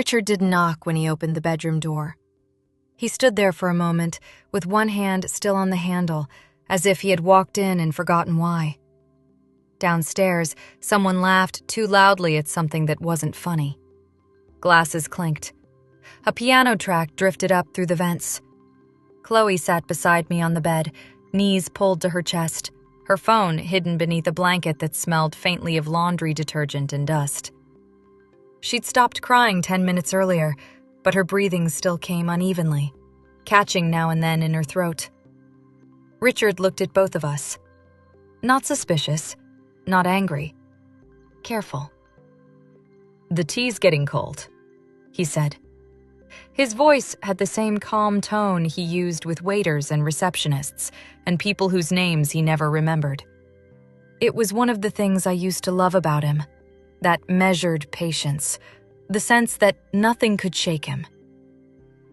Richard didn't knock when he opened the bedroom door. He stood there for a moment, with one hand still on the handle, as if he had walked in and forgotten why. Downstairs, someone laughed too loudly at something that wasn't funny. Glasses clinked. A piano track drifted up through the vents. Chloe sat beside me on the bed, knees pulled to her chest, her phone hidden beneath a blanket that smelled faintly of laundry detergent and dust. She'd stopped crying 10 minutes earlier, but her breathing still came unevenly, catching now and then in her throat. Richard looked at both of us. Not suspicious, not angry. Careful. "The tea's getting cold," he said. His voice had the same calm tone he used with waiters and receptionists and people whose names he never remembered. It was one of the things I used to love about him, that measured patience, the sense that nothing could shake him.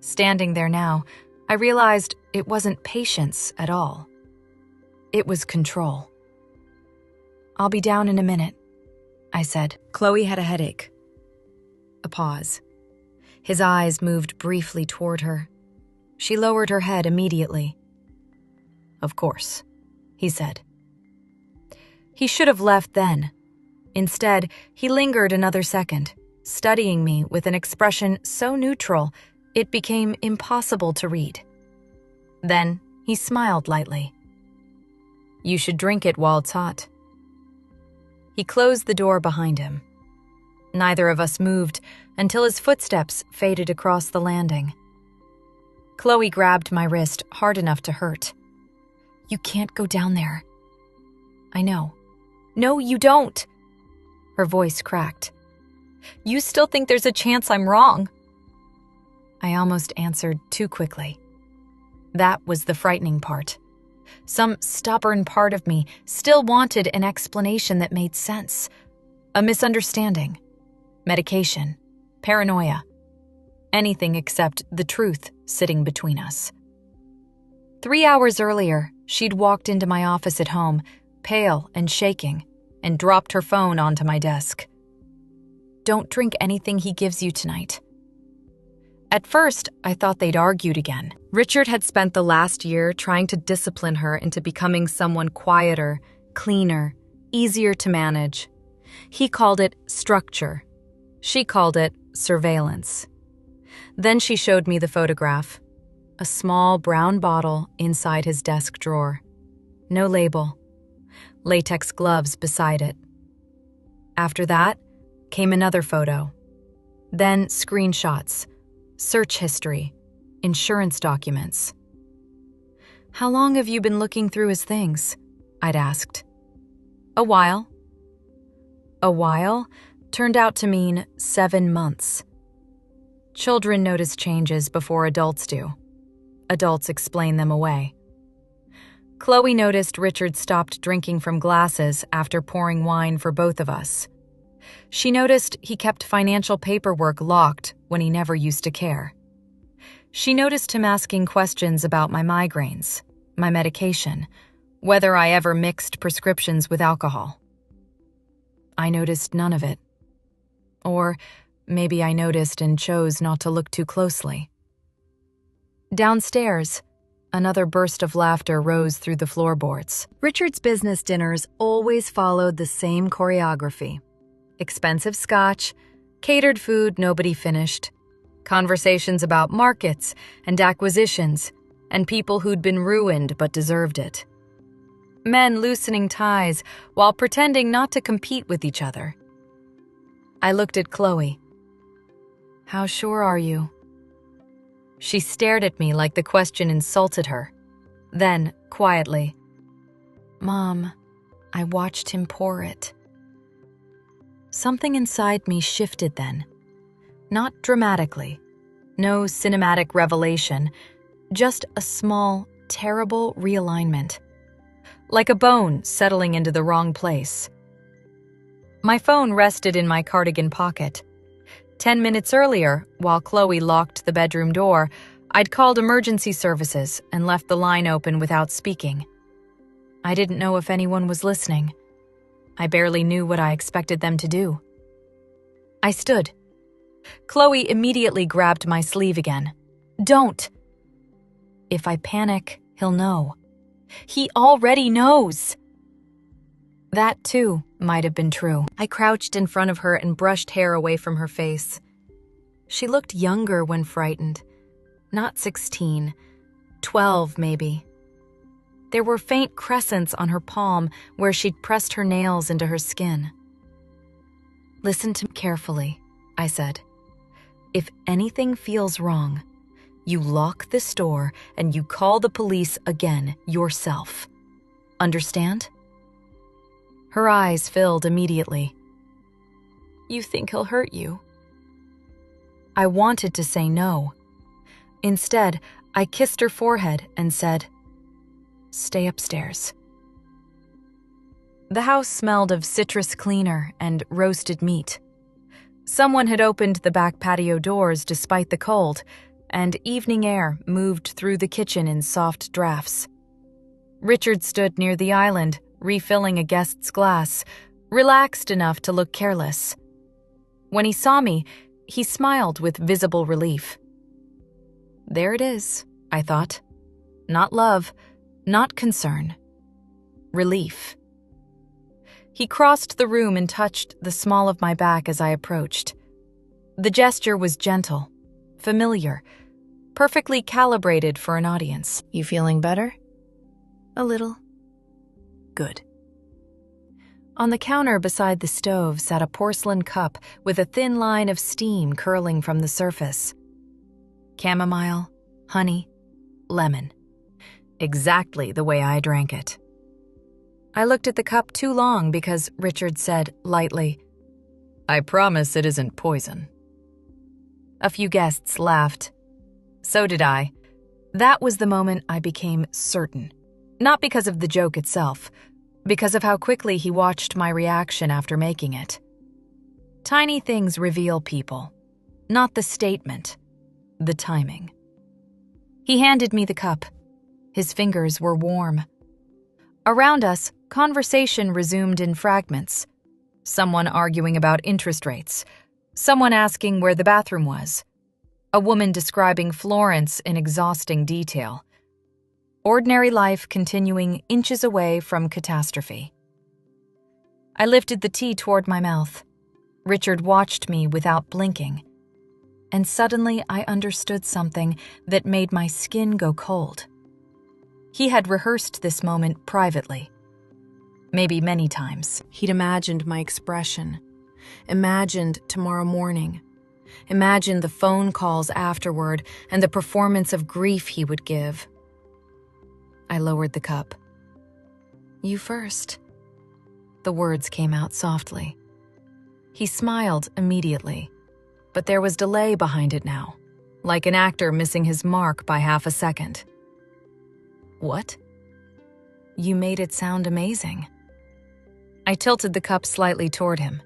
Standing there now, I realized it wasn't patience at all. It was control. "I'll be down in a minute," I said. Chloe had a headache. A pause. His eyes moved briefly toward her. She lowered her head immediately. "Of course," he said. He should have left then. Instead, he lingered another second, studying me with an expression so neutral it became impossible to read. Then he smiled lightly. "You should drink it while it's hot." He closed the door behind him. Neither of us moved until his footsteps faded across the landing. Chloe grabbed my wrist hard enough to hurt. "You can't go down there." "I know." "No, you don't." Her voice cracked. "You still think there's a chance I'm wrong." I almost answered too quickly. That was the frightening part. Some stubborn part of me still wanted an explanation that made sense. A misunderstanding. Medication. Paranoia. Anything except the truth sitting between us. 3 hours earlier, she'd walked into my office at home, pale and shaking, and dropped her phone onto my desk. "Don't drink anything he gives you tonight." At first, I thought they'd argued again. Richard had spent the last year trying to discipline her into becoming someone quieter, cleaner, easier to manage. He called it structure. She called it surveillance. Then she showed me the photograph. A small brown bottle inside his desk drawer. No label. Latex gloves beside it. After that, came another photo. Then screenshots, search history, insurance documents. "How long have you been looking through his things?" I'd asked. "A while." A while turned out to mean 7 months. Children notice changes before adults do. Adults explain them away. Chloe noticed Richard stopped drinking from glasses after pouring wine for both of us. She noticed he kept financial paperwork locked when he never used to care. She noticed him asking questions about my migraines, my medication, whether I ever mixed prescriptions with alcohol. I noticed none of it. Or maybe I noticed and chose not to look too closely. Downstairs, another burst of laughter rose through the floorboards. Richard's business dinners always followed the same choreography. Expensive scotch, catered food nobody finished, conversations about markets and acquisitions, and people who'd been ruined but deserved it. Men loosening ties while pretending not to compete with each other. I looked at Chloe. "How sure are you?" She stared at me like the question insulted her. Then, quietly, "Mom, I watched him pour it." Something inside me shifted then. Not dramatically. No cinematic revelation. Just a small, terrible realignment. Like a bone settling into the wrong place. My phone rested in my cardigan pocket. 10 minutes earlier, while Chloe locked the bedroom door, I'd called emergency services and left the line open without speaking. I didn't know if anyone was listening. I barely knew what I expected them to do. I stood. Chloe immediately grabbed my sleeve again. "Don't. If I panic, he'll know. He already knows." That, too, might have been true. I crouched in front of her and brushed hair away from her face. She looked younger when frightened. Not 16, 12 maybe. There were faint crescents on her palm where she'd pressed her nails into her skin. "Listen to me carefully," I said. "If anything feels wrong, you lock this door and you call the police again yourself. Understand?" Her eyes filled immediately. "You think he'll hurt you?" I wanted to say no. Instead, I kissed her forehead and said, "Stay upstairs." The house smelled of citrus cleaner and roasted meat. Someone had opened the back patio doors despite the cold, and evening air moved through the kitchen in soft drafts. Richard stood near the island, refilling a guest's glass, relaxed enough to look careless. When he saw me, he smiled with visible relief. There it is, I thought. Not love, not concern. Relief. He crossed the room and touched the small of my back as I approached. The gesture was gentle, familiar, perfectly calibrated for an audience. "You feeling better?" "A little." "Good." On the counter beside the stove sat a porcelain cup with a thin line of steam curling from the surface. Chamomile, honey, lemon. Exactly the way I drank it. I looked at the cup too long because Richard said lightly, "I promise it isn't poison." A few guests laughed. So did I. That was the moment I became certain. Not because of the joke itself, because of how quickly he watched my reaction after making it. Tiny things reveal people, not the statement, the timing. He handed me the cup. His fingers were warm. Around us, conversation resumed in fragments. Someone arguing about interest rates, someone asking where the bathroom was, a woman describing Florence in exhausting detail. Ordinary life continuing inches away from catastrophe. I lifted the tea toward my mouth. Richard watched me without blinking. And suddenly I understood something that made my skin go cold. He had rehearsed this moment privately. Maybe many times. He'd imagined my expression, imagined tomorrow morning, imagined the phone calls afterward and the performance of grief he would give. I lowered the cup. "You first." The words came out softly. He smiled immediately, but there was delay behind it now, like an actor missing his mark by half a second. "What?" "You made it sound amazing." I tilted the cup slightly toward him.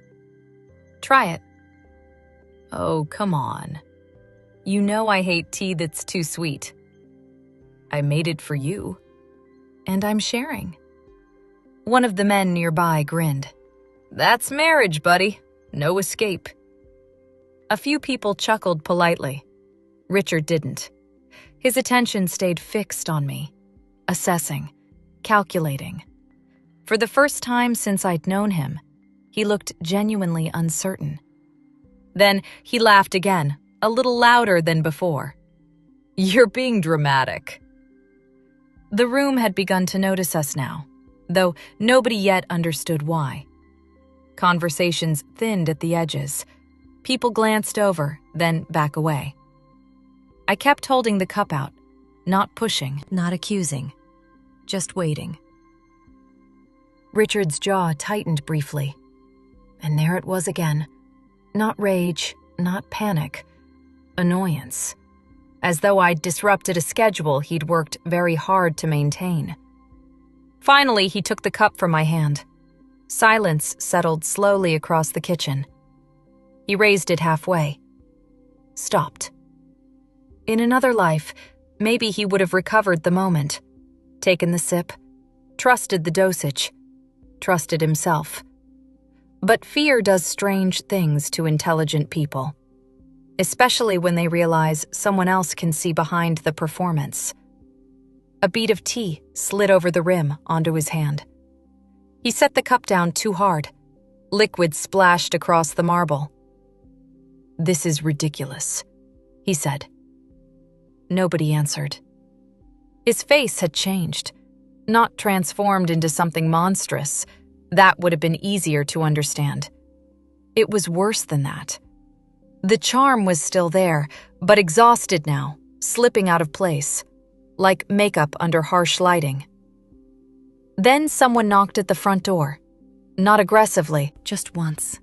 "Try it." "Oh, come on. You know I hate tea that's too sweet." "I made it for you." "And I'm sharing." One of the men nearby grinned. "That's marriage, buddy. No escape." A few people chuckled politely. Richard didn't. His attention stayed fixed on me, assessing, calculating. For the first time since I'd known him, he looked genuinely uncertain. Then he laughed again, a little louder than before. "You're being dramatic." The room had begun to notice us now, though nobody yet understood why. Conversations thinned at the edges. People glanced over, then back away. I kept holding the cup out, not pushing, not accusing, just waiting. Richard's jaw tightened briefly. And there it was again. Not rage, not panic. Annoyance. As though I'd disrupted a schedule he'd worked very hard to maintain. Finally, he took the cup from my hand. Silence settled slowly across the kitchen. He raised it halfway. Stopped. In another life, maybe he would have recovered the moment, taken the sip, trusted the dosage, trusted himself. But fear does strange things to intelligent people. especially when they realize someone else can see behind the performance. A bead of tea slid over the rim onto his hand. He set the cup down too hard. Liquid splashed across the marble. "This is ridiculous," he said. Nobody answered. His face had changed, not transformed into something monstrous. That would have been easier to understand. It was worse than that. The charm was still there, but exhausted now, slipping out of place, like makeup under harsh lighting. Then someone knocked at the front door. Not aggressively, just once.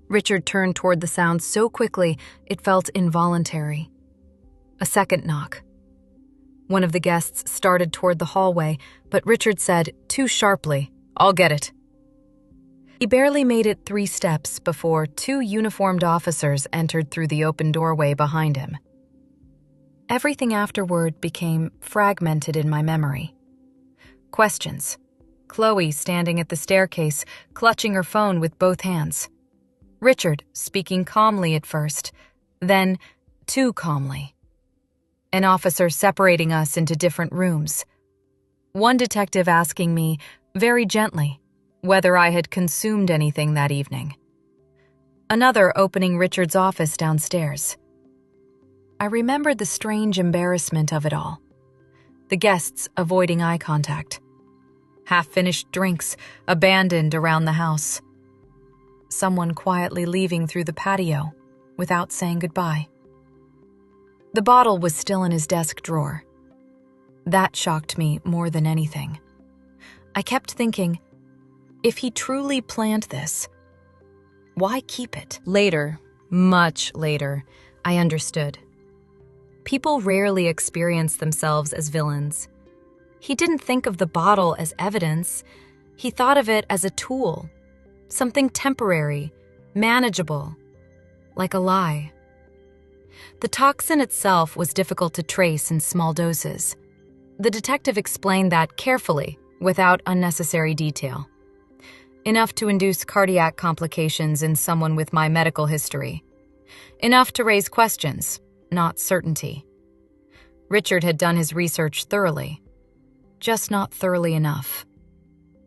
Richard turned toward the sound so quickly it felt involuntary. A second knock. One of the guests started toward the hallway, but Richard said, too sharply, "I'll get it." He barely made it 3 steps before 2 uniformed officers entered through the open doorway behind him. Everything afterward became fragmented in my memory. Questions. Chloe standing at the staircase, clutching her phone with both hands. Richard speaking calmly at first, then too calmly. An officer separating us into different rooms. One detective asking me, very gently, whether I had consumed anything that evening. Another opening Richard's office downstairs. I remembered the strange embarrassment of it all. The guests avoiding eye contact. Half-finished drinks abandoned around the house. Someone quietly leaving through the patio without saying goodbye. The bottle was still in his desk drawer. That shocked me more than anything. I kept thinking, if he truly planned this, why keep it? Later, much later, I understood. People rarely experience themselves as villains. He didn't think of the bottle as evidence. He thought of it as a tool, something temporary, manageable, like a lie. The toxin itself was difficult to trace in small doses. The detective explained that carefully, without unnecessary detail. Enough to induce cardiac complications in someone with my medical history. Enough to raise questions, not certainty. Richard had done his research thoroughly, just not thoroughly enough.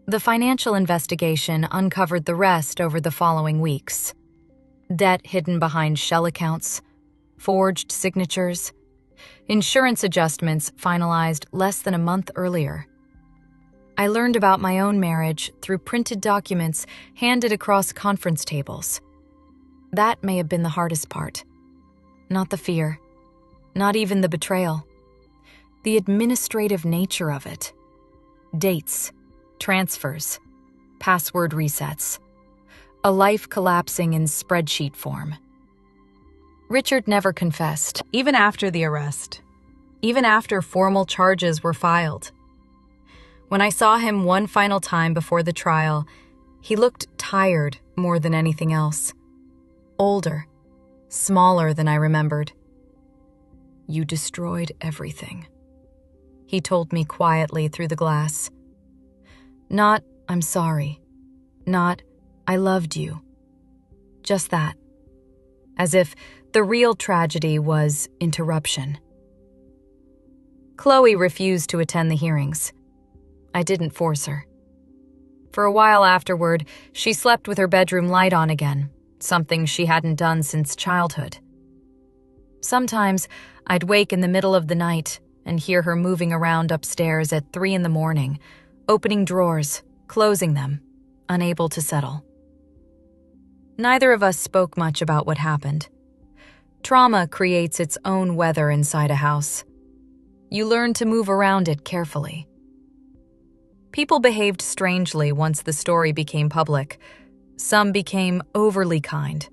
The financial investigation uncovered the rest over the following weeks. Debt hidden behind shell accounts, forged signatures, insurance adjustments finalized less than a month earlier. I learned about my own marriage through printed documents handed across conference tables. That may have been the hardest part. Not the fear, not even the betrayal. The administrative nature of it. Dates, transfers, password resets. A life collapsing in spreadsheet form. Richard never confessed, even after the arrest, even after formal charges were filed. When I saw him one final time before the trial, he looked tired more than anything else. Older, smaller than I remembered. "You destroyed everything," he told me quietly through the glass. Not, "I'm sorry." Not, "I loved you." Just that. As if the real tragedy was interruption. Chloe refused to attend the hearings. I didn't force her. For a while afterward, she slept with her bedroom light on again, something she hadn't done since childhood. Sometimes I'd wake in the middle of the night and hear her moving around upstairs at 3 a.m, opening drawers, closing them, unable to settle. Neither of us spoke much about what happened. Trauma creates its own weather inside a house. You learn to move around it carefully. People behaved strangely once the story became public. Some became overly kind,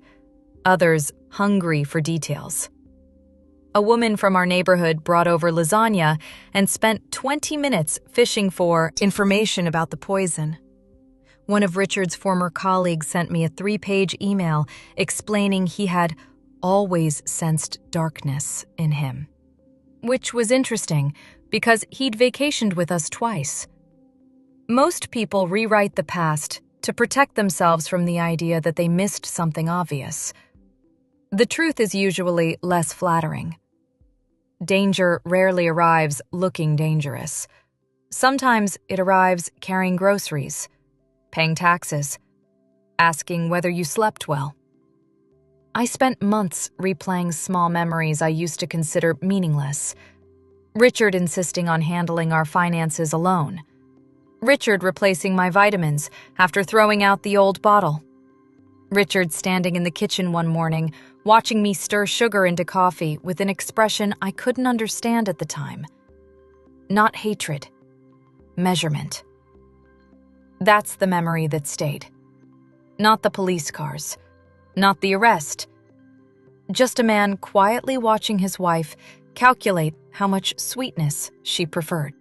others hungry for details. A woman from our neighborhood brought over lasagna and spent 20 minutes fishing for information about the poison. One of Richard's former colleagues sent me a 3-page email explaining he had always sensed darkness in him. Which was interesting because he'd vacationed with us twice. Most people rewrite the past to protect themselves from the idea that they missed something obvious. The truth is usually less flattering. Danger rarely arrives looking dangerous. Sometimes it arrives carrying groceries, paying taxes, asking whether you slept well. I spent months replaying small memories I used to consider meaningless. Richard insisting on handling our finances alone. Richard replacing my vitamins after throwing out the old bottle. Richard standing in the kitchen one morning, watching me stir sugar into coffee with an expression I couldn't understand at the time. Not hatred, measurement. That's the memory that stayed. Not the police cars, not the arrest. Just a man quietly watching his wife calculate how much sweetness she preferred.